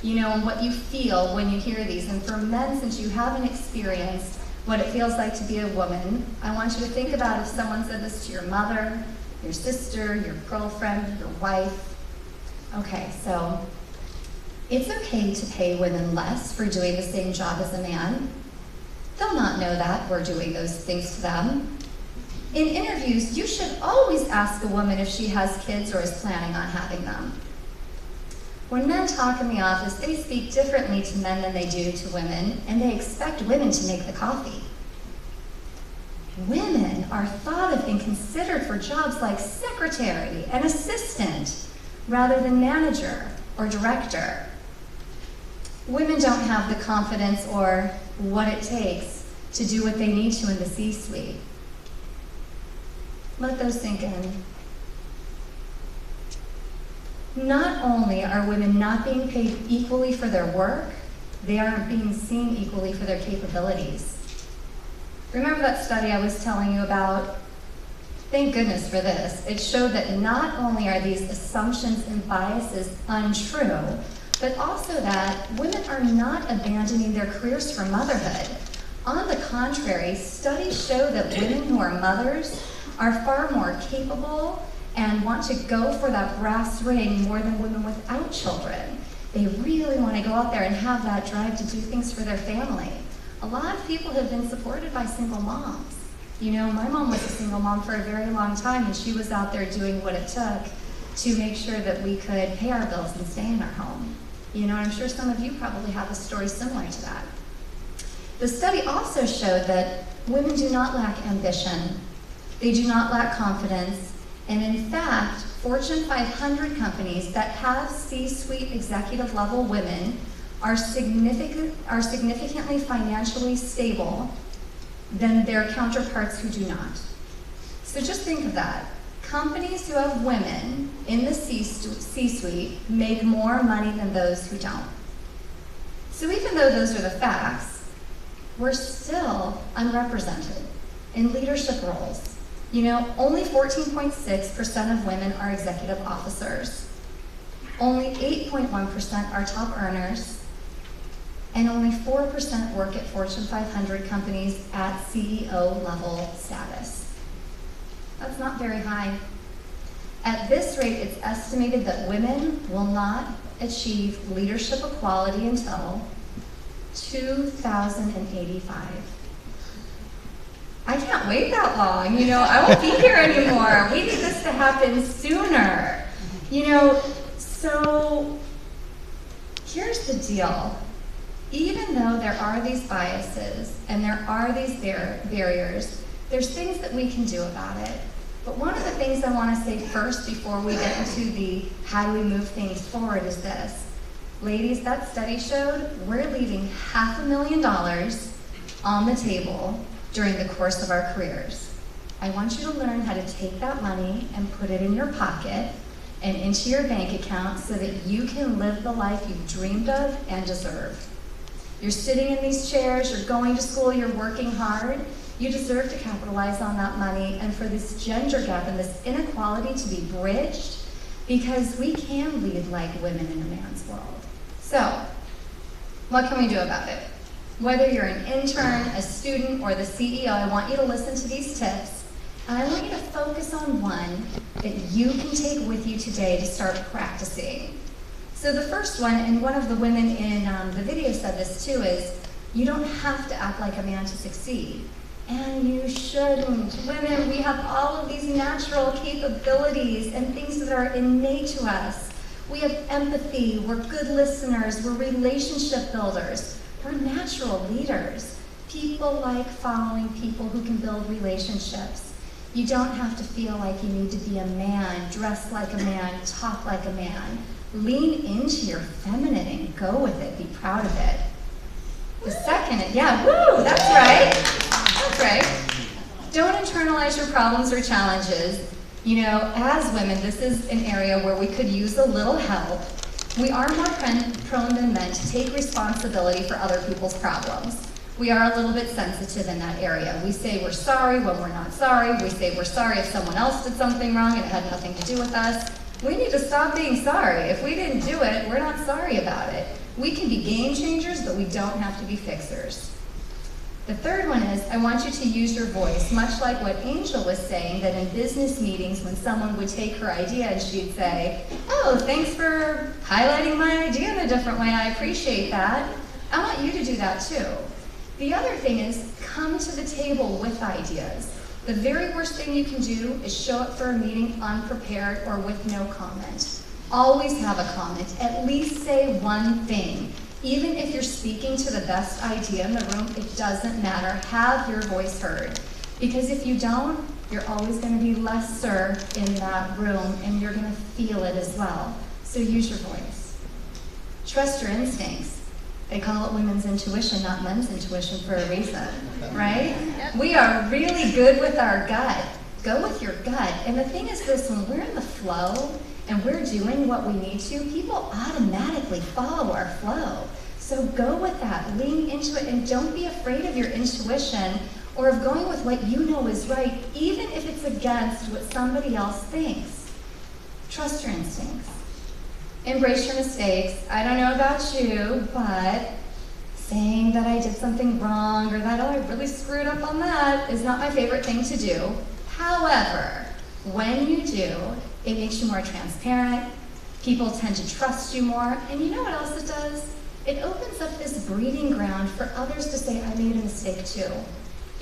you know, and what you feel when you hear these. And for men, since you haven't experienced what it feels like to be a woman, I want you to think about if someone said this to your mother, your sister, your girlfriend, your wife. Okay, so it's okay to pay women less for doing the same job as a man. They'll not know that we're doing those things to them. In interviews, you should always ask a woman if she has kids or is planning on having them. When men talk in the office, they speak differently to men than they do to women, and they expect women to make the coffee. Women are thought of and considered for jobs like secretary and assistant, rather than manager or director. Women don't have the confidence or what it takes to do what they need to in the C-suite. Let those sink in. Not only are women not being paid equally for their work, they aren't being seen equally for their capabilities. Remember that study I was telling you about? Thank goodness for this. It showed that not only are these assumptions and biases untrue, but also that women are not abandoning their careers for motherhood. On the contrary, studies show that women who are mothers are far more capable and want to go for that brass ring more than women without children. They really want to go out there and have that drive to do things for their family. A lot of people have been supported by single moms. You know, my mom was a single mom for a very long time, and she was out there doing what it took to make sure that we could pay our bills and stay in our home. You know, I'm sure some of you probably have a story similar to that. The study also showed that women do not lack ambition, they do not lack confidence, and in fact, Fortune 500 companies that have C-suite executive level women are significantly financially stable than their counterparts who do not. So just think of that. Companies who have women in the C-suite make more money than those who don't. So even though those are the facts, we're still unrepresented in leadership roles. You know, only 14.6% of women are executive officers. Only 8.1% are top earners. And only 4% work at Fortune 500 companies at CEO level status. That's not very high. At this rate, it's estimated that women will not achieve leadership equality until 2085. I can't wait that long, you know, I won't be here anymore. We need this to happen sooner. You know, so here's the deal. Even though there are these biases and there are these barriers, there's things that we can do about it. But one of the things I want to say first before we get into the how do we move things forward is this. Ladies, that study showed we're leaving $500,000 on the table during the course of our careers. I want you to learn how to take that money and put it in your pocket and into your bank account so that you can live the life you've dreamed of and deserve. You're sitting in these chairs, you're going to school, you're working hard. You deserve to capitalize on that money and for this gender gap and this inequality to be bridged, because we can lead like women in a man's world. So, what can we do about it? Whether you're an intern, a student, or the CEO, I want you to listen to these tips, and I want you to focus on one that you can take with you today to start practicing. So the first one, and one of the women in the video said this too, is you don't have to act like a man to succeed. And you shouldn't. Women, we have all of these natural capabilities and things that are innate to us. We have empathy, we're good listeners, we're relationship builders, we're natural leaders. People like following people who can build relationships. You don't have to feel like you need to be a man, dress like a man, talk like a man. Lean into your feminine and go with it, be proud of it. The second, that's right. That's right. Don't internalize your problems or challenges. You know, as women, this is an area where we could use a little help. We are more prone than men to take responsibility for other people's problems. We are a little bit sensitive in that area. We say we're sorry when we're not sorry. We say we're sorry if someone else did something wrong and it had nothing to do with us. We need to stop being sorry. If we didn't do it, we're not sorry about it. We can be game changers, but we don't have to be fixers. The third one is, I want you to use your voice, much like what Angel was saying, that in business meetings when someone would take her idea and she'd say, oh, thanks for highlighting my idea in a different way, I appreciate that. I want you to do that too. The other thing is, come to the table with ideas. The very worst thing you can do is show up for a meeting unprepared or with no comment. Always have a comment, at least say one thing. Even if you're speaking to the best idea in the room, it doesn't matter. Have your voice heard. Because if you don't, you're always going to be lesser in that room and you're going to feel it as well. So use your voice. Trust your instincts. They call it women's intuition, not men's intuition for a reason, right? We are really good with our gut. Go with your gut. And the thing is this, when we're in the flow, and we're doing what we need to, people automatically follow our flow. So go with that, lean into it, and don't be afraid of your intuition or of going with what you know is right, even if it's against what somebody else thinks. Trust your instincts. Embrace your mistakes. I don't know about you, but saying that I did something wrong or that, oh, I really screwed up on that is not my favorite thing to do. However, when you do, it makes you more transparent, people tend to trust you more, and you know what else it does? It opens up this breeding ground for others to say, I made a mistake too.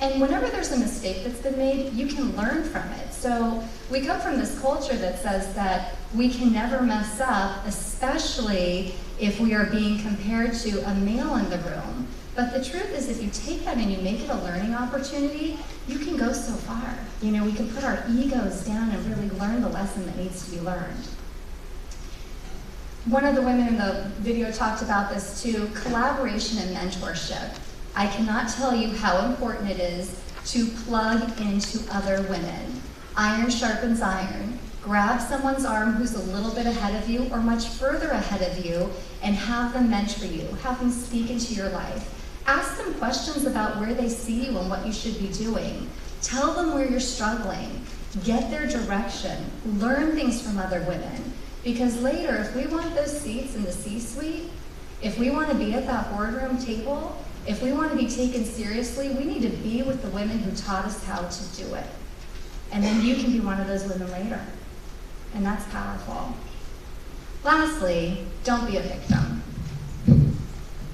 And whenever there's a mistake that's been made, you can learn from it. So we come from this culture that says that we can never mess up, especially if we are being compared to a male in the room. But the truth is, if you take that and you make it a learning opportunity, you can go so far. You know, we can put our egos down and really learn the lesson that needs to be learned. One of the women in the video talked about this too, collaboration and mentorship. I cannot tell you how important it is to plug into other women. Iron sharpens iron. Grab someone's arm who's a little bit ahead of you or much further ahead of you and have them mentor you, have them speak into your life. Ask them questions about where they see you and what you should be doing. Tell them where you're struggling. Get their direction. Learn things from other women. Because later, if we want those seats in the C-suite, if we want to be at that boardroom table, if we want to be taken seriously, we need to be with the women who taught us how to do it. And then you can be one of those women later. And that's powerful. Lastly, don't be a victim.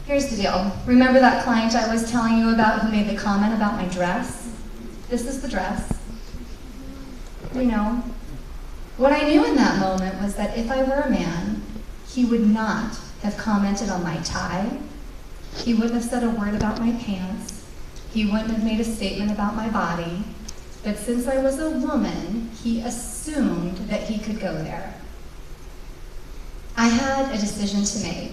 Here's the deal. Remember that client I was telling you about who made the comment about my dress? This is the dress. You know, what I knew in that moment was that if I were a man, he would not have commented on my tie. He wouldn't have said a word about my pants. He wouldn't have made a statement about my body. But since I was a woman, he assumed that he could go there. I had a decision to make.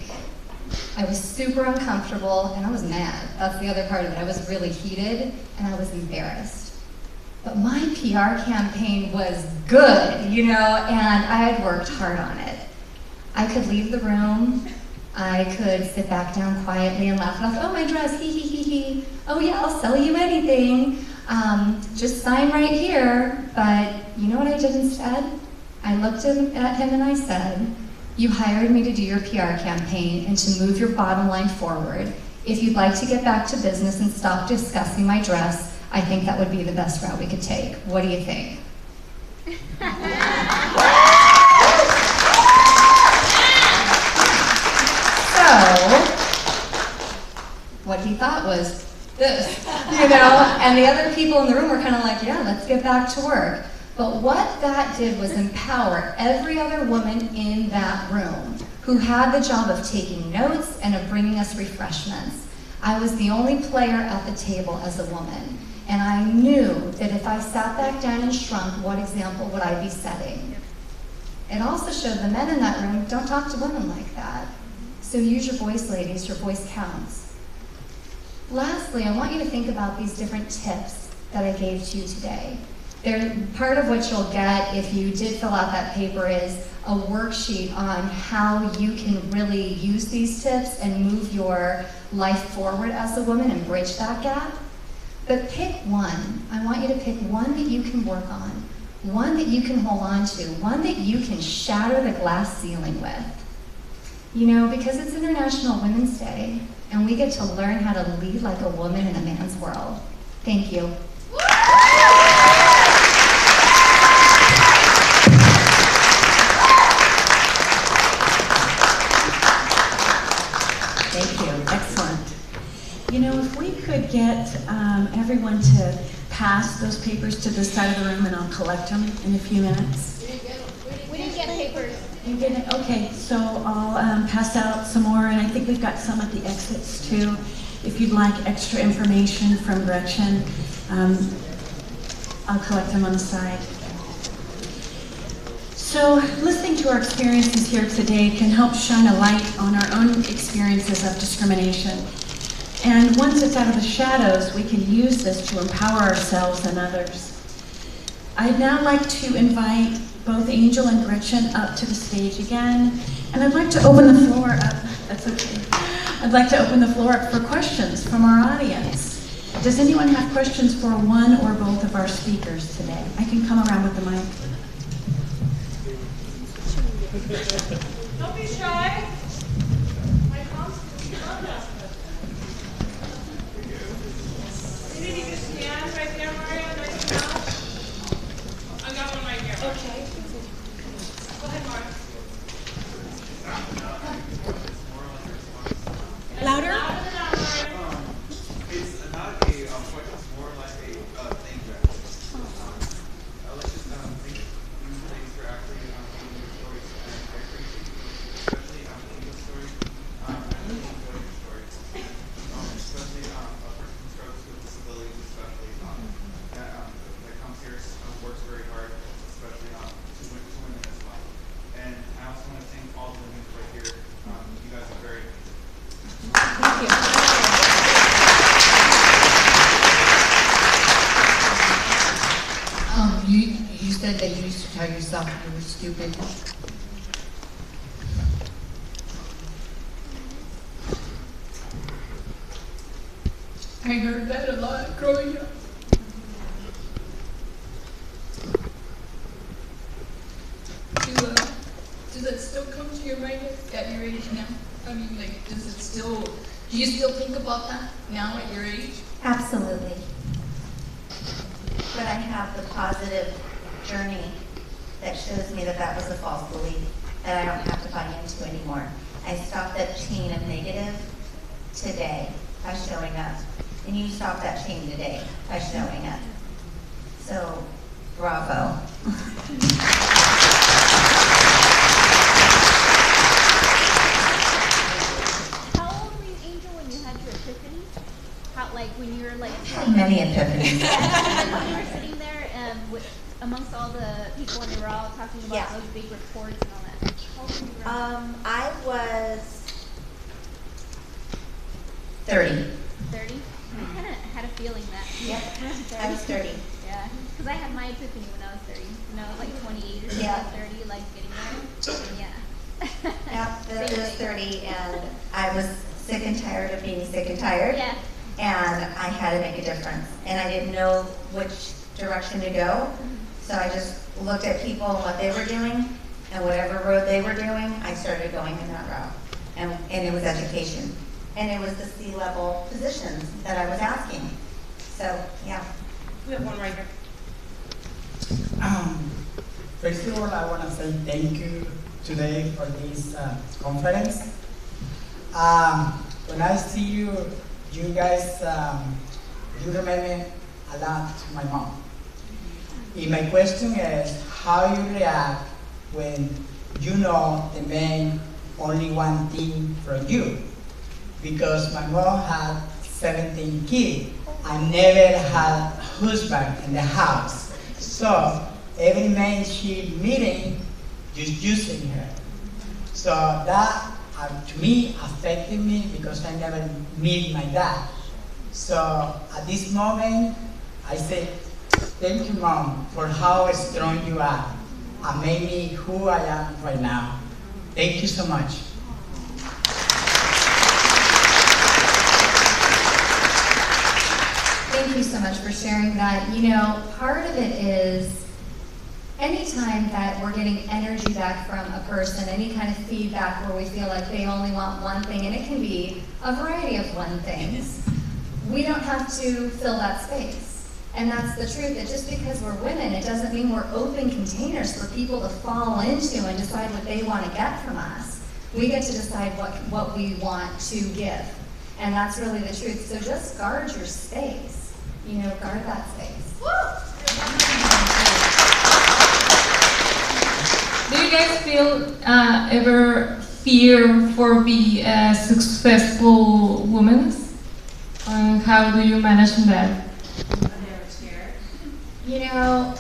I was super uncomfortable and I was mad. That's the other part of it. I was really heated and I was embarrassed. But my PR campaign was good, you know, and I had worked hard on it. I could leave the room, I could sit back down quietly and laugh it off. Oh, my dress, hee hee hee hee. Oh yeah, I'll sell you anything. Just sign right here. But you know what I did instead? I looked at him and I said, you hired me to do your PR campaign and to move your bottom line forward. If you'd like to get back to business and stop discussing my dress, I think that would be the best route we could take. What do you think? So, what he thought was this, you know? And the other people in the room were kind of like, yeah, let's get back to work. But what that did was empower every other woman in that room who had the job of taking notes and of bringing us refreshments. I was the only player at the table as a woman. And I knew that if I sat back down and shrunk, what example would I be setting? It also showed the men in that room, don't talk to women like that. So use your voice, ladies, your voice counts. Lastly, I want you to think about these different tips that I gave to you today. Part of what you'll get if you did fill out that paper is a worksheet on how you can really use these tips and move your life forward as a woman and bridge that gap. But pick one. I want you to pick one that you can work on, one that you can hold on to, one that you can shatter the glass ceiling with. You know, because it's International Women's Day, and we get to learn how to lead like a woman in a man's world. Thank you. Thank you. Excellent. You know, if we could get everyone to pass those papers to this side of the room and I'll collect them in a few minutes. We didn't get papers. You didn't? Okay, so I'll pass out some more, and I think we've got some at the exits too. If you'd like extra information from Gretchen, I'll collect them on the side. So listening to our experiences here today can help shine a light on our own experiences of discrimination. And once it's out of the shadows, we can use this to empower ourselves and others. I'd now like to invite both Angel and Gretchen up to the stage again. And I'd like to open the floor up, that's okay. I'd like to open the floor up for questions from our audience. Does anyone have questions for one or both of our speakers today? I can come around with the mic. Don't be shy. You need to stand right there, Maria. Nice enough. I got one right here. Okay. Go ahead, Maria. Louder? It's not a question, it's more like a thing that I like to think you ladies for actually telling your stories, and I appreciate you, especially English stories. I really enjoy your stories, especially a person who struggles with disabilities, especially that comes here, works very hard, especially to women as well. And I also want to thank all the women right here. You guys are very. Thank you. You said that you used to tell yourself you were stupid. I heard that a lot growing up. Does that still come to your mind at your age now? I mean, like, do you still think about that now at your age? Absolutely. But I have the positive journey that shows me that that was a false belief that I don't have to buy into anymore. I stopped that chain of negative today by showing up. And you stop that chain today by showing up. So, bravo. How old were you, Angel, when you had your epiphany? How, like, when you were like Many epiphanies. when you were sitting there amongst all the people and they were all talking about those big reports and all that. How old were you around? I was 30. 30? I kind of had a feeling that. Yep, I was 30. Yeah, because Because I had my epiphany when I was 30. When I was like 28 or something, Yeah. 30, like getting there. Yeah. Yeah, it was 30, and I was sick and tired of being sick and tired. Yeah. And I had to make a difference. And I didn't know which direction to go. So I just looked at people and what they were doing, and whatever road they were doing, I started going in that route. And it was education. And it was the C-level positions that I was asking. So, yeah. We have one right here. First of all, I want to say thank you today for this conference. When I see you, you guys, you remind me a lot to my mom. And my question is, how you react when you know the man only one thing from you? Because my mom had 17 kids. I never had a husband in the house. So every man she meeting, just using her. So that, to me, affected me because I never meet my dad. So at this moment, I say, thank you, Mom, for how strong you are and made me who I am right now. Thank you so much. Thank you so much for sharing that. You know, part of it is anytime that we're getting energy back from a person, any kind of feedback where we feel like they only want one thing, and it can be a variety of one things, we don't have to fill that space. And that's the truth, that just because we're women, it doesn't mean we're open containers for people to fall into and decide what they want to get from us. We get to decide what we want to give. And that's really the truth. So just guard your space. You know, guard that space. Do you guys feel ever fear for being a successful woman? And how do you manage that? You know,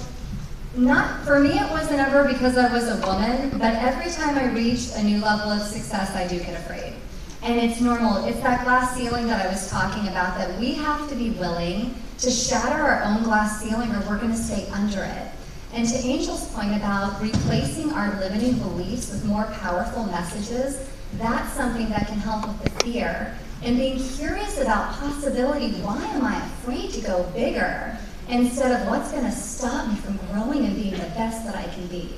not for me, it wasn't ever because I was a woman, but every time I reach a new level of success, I do get afraid. And it's normal. It's that glass ceiling that I was talking about, that we have to be willing to shatter our own glass ceiling or we're going to stay under it. And to Angel's point about replacing our limiting beliefs with more powerful messages, that's something that can help with the fear. And being curious about possibility, why am I afraid to go bigger? Instead of what's going to stop me from growing and being the best that I can be.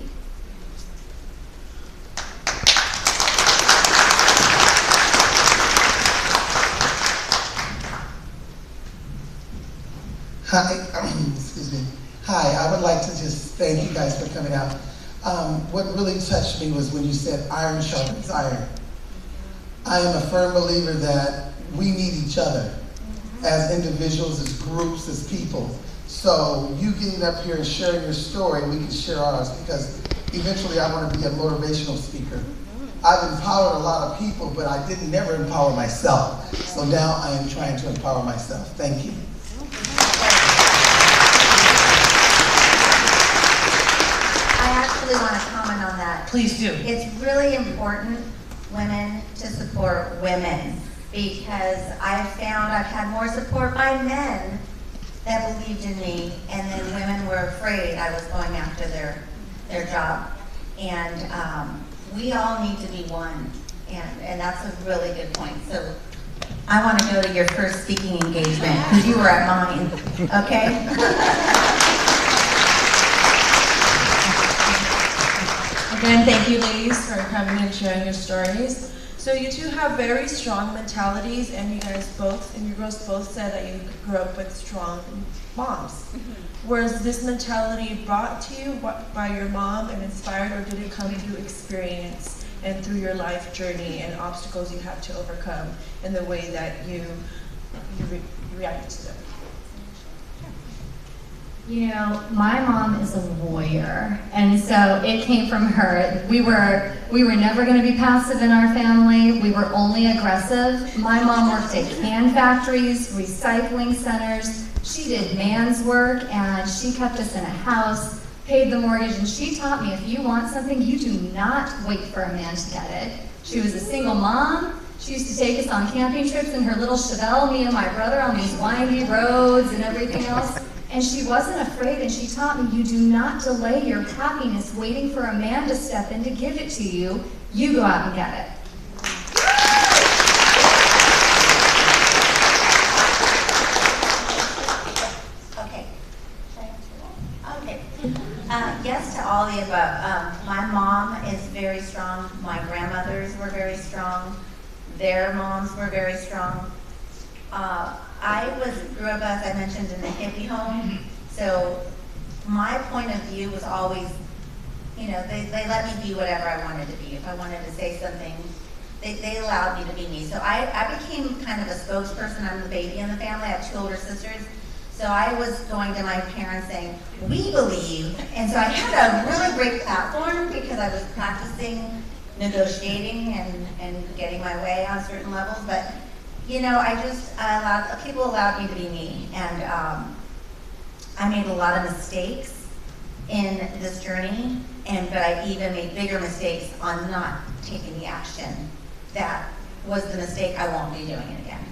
Hi, excuse me. Hi, I would like to just thank you guys for coming out. What really touched me was when you said iron sharpens iron. I am a firm believer that we need each other as individuals, as groups, as people. So you getting up here and sharing your story, we can share ours, because eventually I want to be a motivational speaker. I've empowered a lot of people, but I didn't never empower myself. So now I am trying to empower myself. Thank you. I actually want to comment on that. Please do. It's really important, women, to support women, because I've found I've had more support by men that believed in me, and then women were afraid I was going after their job. And we all need to be one, and that's a really good point. So I want to go to your first speaking engagement, because you were at mine, okay? Again, thank you ladies for coming and sharing your stories. So you two have very strong mentalities, and you girls both said that you grew up with strong moms. Was this mentality brought to you by your mom and inspired, or did it come through experience and through your life journey and obstacles you had to overcome in the way that you reacted to them? You know, my mom is a warrior, and so it came from her. We were never going to be passive in our family. We were only aggressive. My mom worked at can factories, recycling centers. She did man's work, and she kept us in a house, paid the mortgage, and she taught me, if you want something, you do not wait for a man to get it. She was a single mom. She used to take us on camping trips in her little Chevelle, me and my brother, on these windy roads and everything else. And she wasn't afraid, and she taught me, you do not delay your happiness waiting for a man to step in to give it to you. You go out and get it. Yes to all the above. My mom is very strong. My grandmothers were very strong. Their moms were very strong. I grew up, as I mentioned, in a hippie home. So my point of view was always, you know, they let me be whatever I wanted to be. If I wanted to say something, they allowed me to be me. So I became kind of a spokesperson. I'm the baby in the family. I have 2 older sisters. So I was going to my parents saying, we believe. And so I had a really great platform because I was practicing negotiating and getting my way on certain levels. But, you know, people allowed me to be me. And I made a lot of mistakes in this journey, but I even made bigger mistakes on not taking the action. That was the mistake. I won't be doing it again.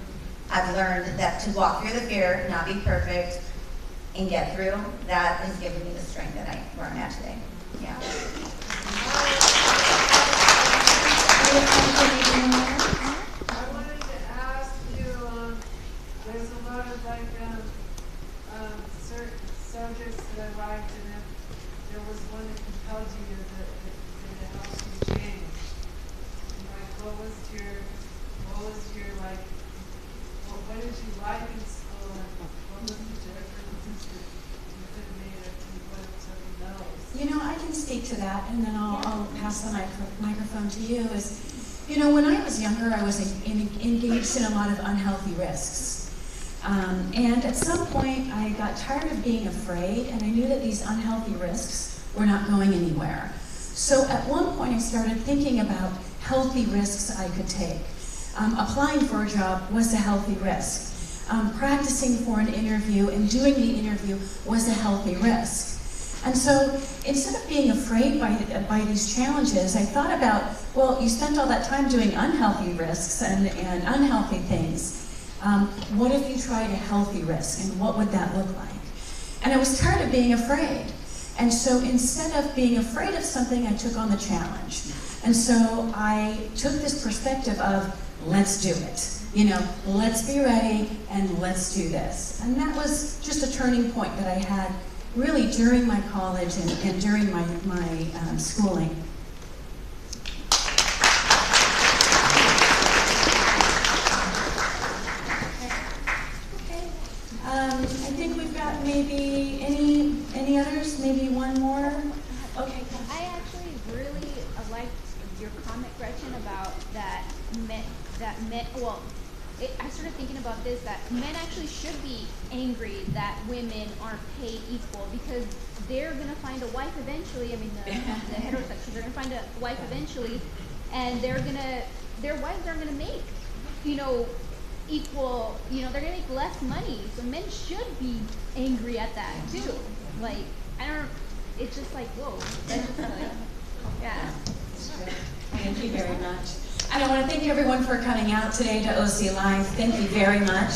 I've learned that to walk through the fear, not be perfect, and get through, that has given me the strength where I'm at today. Yeah. I wanted to ask you, there's a lot of subjects that arrived, and if there was one that compelled you that helped you change. Like, what was your what did you like in school, and what was the difference that you could have made if you would have taken those? You know, I can speak to that, and then I'll pass the microphone to you. You know, when I was younger, I was engaged in a lot of unhealthy risks. And at some point, I got tired of being afraid, and I knew that these unhealthy risks were not going anywhere. So at one point, I started thinking about healthy risks I could take. Applying for a job was a healthy risk. Practicing for an interview and doing the interview was a healthy risk. And so instead of being afraid by these challenges, I thought about, well, you spent all that time doing unhealthy risks and unhealthy things. What if you tried a healthy risk, and what would that look like? And I was tired of being afraid. And so instead of being afraid of something, I took on the challenge. And so I took this perspective of, let's do it. You know, let's be ready and let's do this. And that was just a turning point that I had really during my college and during my schooling. I think we've got maybe any others, maybe one more. Okay. I actually really liked your comment, Gretchen, about that men, well, I started thinking about this, that men actually should be angry that women aren't paid equal, because they're going to find a wife eventually. I mean, the heterosexuals, they're going to find a wife eventually, and their wives aren't going to make, you know, equal, you know, they're going to make less money. So men should be angry at that too. Like, it's just like, whoa. That's just like, yeah. Thank you very much. And I want to thank everyone for coming out today to OCLive. Thank you very much.